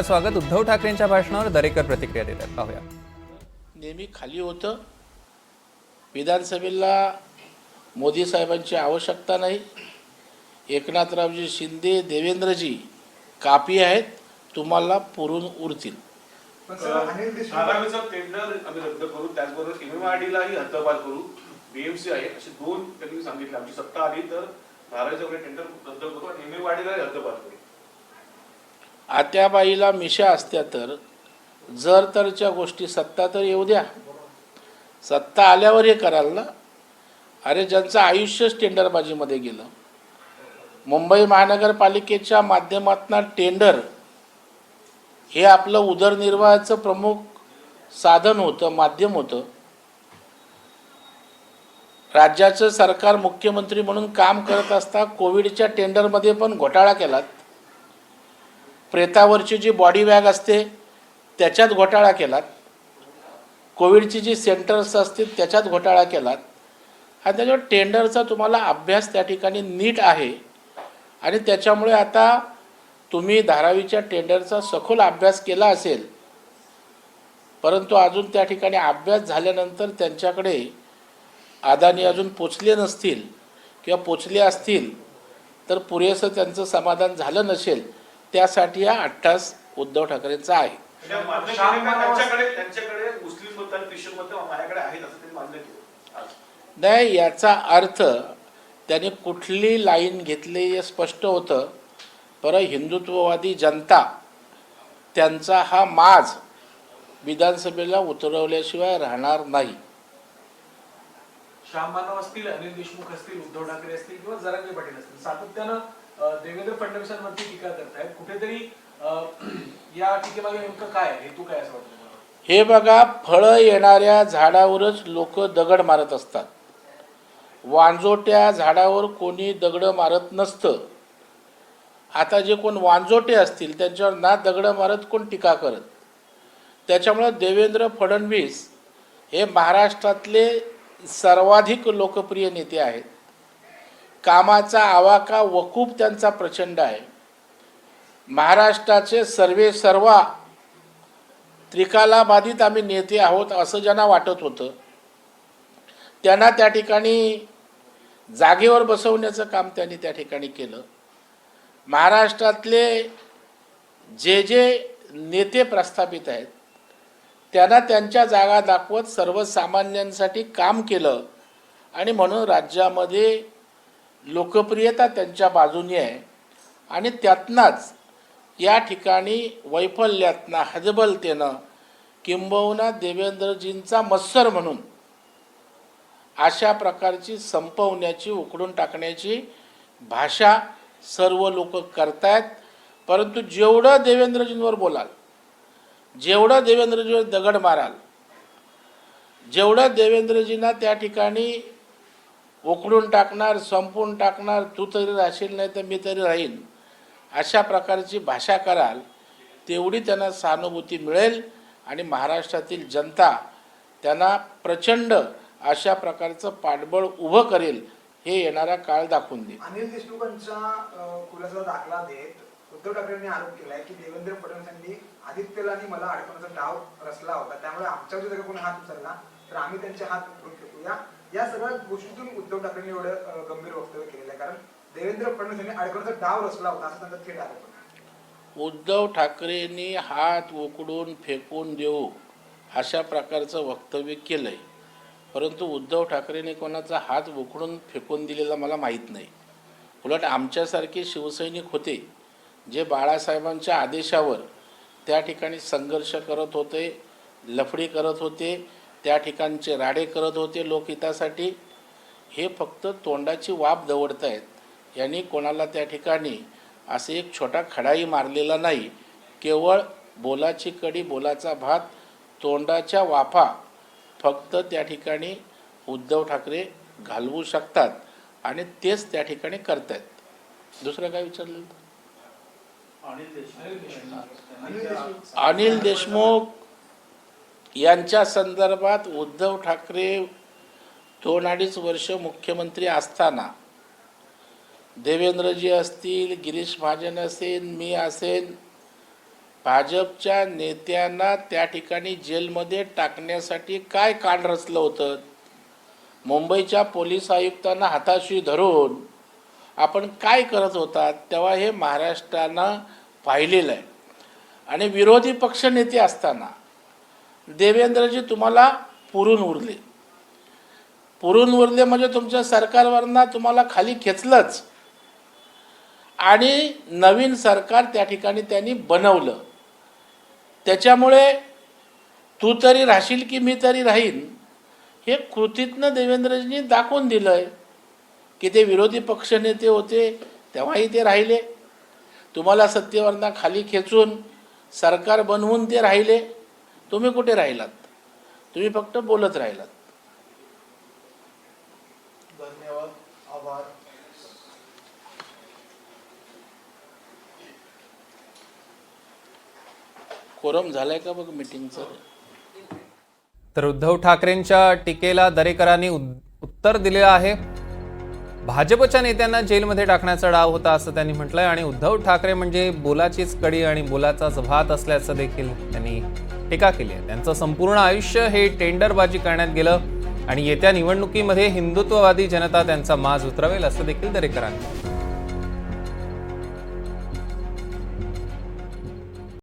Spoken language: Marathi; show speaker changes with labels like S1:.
S1: स्वागत. उद्धव ठाकरेंच्या भाषणावर दरेकर प्रतिक्रिया देतात, पाहूया.
S2: नेहमी खाली होतं. विधानसभेला मोदी साहेबांची आवश्यकता नाही. एकनाथरावजी शिंदे, देवेंद्रजी कापी आहेत, तुम्हाला पुरून उरतील.
S3: धारावीचं टेंडर आम्ही रद्द करू, त्याचबरोबर एमएमआरडीलाही हद्दपार करू. बीएमसी आहे असे दोन त्यांनी सांगितले. आमची सत्ता आली तर धारावीचं टेंडर रद्द करू आणि एमएमआरडीलाही हद्दपार करू.
S2: आत्याबाईला मिशा असत्या तर जर तरच्या गोष्टी सत्ता तर येऊ द्या, सत्ता आल्यावर हे कराल ना. अरे ज्यांचं आयुष्यच टेंडरबाजीमध्ये गेलं, मुंबई महानगरपालिकेच्या माध्यमातून टेंडर हे आपलं उदरनिर्वाहाचं प्रमुख साधन होतं, माध्यम होतं. राज्याचं सरकार मुख्यमंत्री म्हणून काम करत असता कोविडच्या टेंडरमध्ये पण घोटाळा केलात. प्रेतावरची जी बॉडी बॅग असते त्याच्यात घोटाळा केलात. कोविडची जी सेंटर्स असतील त्याच्यात घोटाळा केलात. आणि त्याच्यावर टेंडरचा तुम्हाला अभ्यास त्या ठिकाणी नीट आहे आणि त्याच्यामुळे आता तुम्ही धारावीच्या टेंडरचा सखोल अभ्यास केला असेल, परंतु अजून त्या ठिकाणी अभ्यास झाल्यानंतर त्यांच्याकडे अदानी अजून पोचले नसतील किंवा पोचले असतील तर पुरेसं त्यांचं समाधान झालं नसेल, त्यासाठी हा अट्टास उद्धव ठाकरेंचा आहे.
S3: त्यांच्याकडे मुस्लिम मत आणि ख्रिश्चन मत माझ्याकडे आहेत असं त्यांनी मान्य केलं.
S2: नाही, याचा अर्थ त्याने कुठली लाईन घेतली हे स्पष्ट होतं. परं हिंदुत्ववादी जनता त्यांचा हा माज विधानसभेला उतरवल्याशिवाय राहणार नाही.
S4: श्याम मानव असतील, अनिल देशमुख असतील, उद्धव ठाकरे असतील किंवा जरांगे पाटील असतील, सातत्यानं देवेंद्र फडणवीसांवरती टीका करतायत. कुठेतरी या टीकेमागे नेमकं काय हेतू काय असं वाटतं?
S2: हे बघा, फळं येणाऱ्या झाडावरच लोक दगड मारत असतात. वांजोट्या झाडावर कोणी दगड मारत नसतं. आता जे कोण वांजोटे असतील त्यांच्यावर ना दगड मारत कोण टीका करत. त्याच्यामुळे देवेंद्र फडणवीस हे महाराष्ट्रातले सर्वाधिक लोकप्रिय नेते आहेत. कामाचा आवाका वकूफ त्यांचा प्रचंड आहे. महाराष्ट्राचे सर्वे सर्वा त्रिकालाबाधित आम्ही नेते आहोत असं ज्यांना वाटत होतं त्यांना त्या ठिकाणी जागेवर बसवण्याचं काम त्यांनी त्या ठिकाणी केलं. महाराष्ट्रातले जे जे नेते प्रस्थापित आहेत त्यांना त्यांच्या जागा दाखवत सर्वसामान्यांसाठी काम केलं आणि म्हणून राज्यामध्ये लोकप्रियता त्यांच्या बाजूने आहे. आणि त्यातनंच या ठिकाणी वैफल्यातनं, हतबलतेनं, किंबहुना देवेंद्रजींचा मत्सर म्हणून अशा प्रकारची संपवण्याची, उकडून टाकण्याची भाषा सर्व लोक करतायत. परंतु जेवढं देवेंद्रजींवर बोलाल, जेवढं देवेंद्रजींवर दगड माराल, जेवढं देवेंद्रजींना त्या ठिकाणी उकडून टाकणार, संपवून टाकणार, तू तरी राहशील नाही तर मी तरी राहीन, अशा प्रकारची भाषा कराल, तेवढी त्यांना सहानुभूती मिळेल आणि महाराष्ट्रातील जनता त्यांना प्रचंड अशा प्रकारचं पाठबळ उभं करेल. हे येणारा काळ दाखवून देईल.
S5: अनिल देशमुखांचा खुलासा दाखला देत उद्धव ठाकरेंनी आरोप केलाय की देवेंद्र फडणवीसांनी आदित्यला आणि मला अडकवण्याचा डाव रचला होता, त्यामुळे आमच्यावर जर कोणी हात उचलला तर आम्ही त्यांचे हात उचलून फेकूया. या सगळ्या गोष्टीतून उद्धव ठाकरेंनी एवढं गंभीर वक्तव्य केलेलं आहे, कारण देवेंद्र फडणवीस यांनी अडकवण्याचा डाव रचला होता असं त्यांचा थेट आरोप होता.
S2: उद्धव ठाकरेंनी हात उकडून फेकून देऊ अशा प्रकारचं वक्तव्य केलं आहे. परंतु उद्धव ठाकरेंनी कोणाचा हात उकडून फेकून दिलेला मला माहीत नाही. उलट आमच्यासारखे शिवसैनिक होते जे बाळासाहेबांच्या आदेशावर त्या ठिकाणी संघर्ष करत होते, लफडी करत होते, त्या ठिकाणचे राडे करत होते लोकहितासाठी. हे फक्त तोंडाची वाफ दवडत आहेत. यांनी कोणाला त्या ठिकाणी असे एक छोटा खडाही मारलेला नाही. केवळ बोलाची कडी, बोलाचा भात, तोंडाच्या वाफा फक्त त्या ठिकाणी उद्धव ठाकरे घालवू शकतात आणि तेच त्या ठिकाणी करतात. दुसरं काय विचारलं? अनिल देशमुख यांच्या संदर्भात उद्धव ठाकरे 2-2.5 वर्ष मुख्यमंत्री असताना देवेंद्रजी असतील, गिरीश महाजन असेल, मी असेल, भाजपच्या नेत्यांना त्या ठिकाणी जेलमध्ये टाकण्यासाठी काय कान रचलं होतं? मुंबईच्या पोलीस आयुक्तांना हाताशी धरून आपण काय करत होतात तेव्हा हे महाराष्ट्रानं पाहिलेलं आहे. आणि विरोधी पक्षनेते असताना देवेंद्रजी तुम्हाला पुरून उरले म्हणजे तुमच्या सरकारवरनं तुम्हाला खाली खेचलंच आणि नवीन सरकार त्या ठिकाणी त्यांनी बनवलं. त्याच्यामुळे तू तरी राहशील की मी तरी राहीन हे कृतीतनं देवेंद्रजींनी दाखवून दिलं आहे की ते विरोधी पक्षनेते होते तेव्हाही ते राहिले, तुम्हाला सत्तेवरनं खाली खेचून सरकार बनवून ते राहिले. तुम्ही कुठे राहिलात? तुम्ही फक्त बोलत राहिलात.
S5: धन्यवाद, आभार.
S2: कोरम झालाय का बघ मीटिंगचं?
S1: तर उद्धव ठाकरेंच्या टीकेला दरेकरांनी उत्तर दिले आहे. भाजपच्या नेत्यांना जेलमध्ये टाकण्याचा डाव होता असं त्यांनी म्हटलंय आणि उद्धव ठाकरे म्हणजे बोलाचीच कडी आणि बोलाचाच भात असल्याचं देखील त्यांनी टीका केली आहे. त्यांचं संपूर्ण आयुष्य हे टेंडरबाजी करण्यात गेलं आणि येत्या निवडणुकीमध्ये हिंदुत्ववादी जनता त्यांचा माज उतरवेल असं देखील दरेकरांनी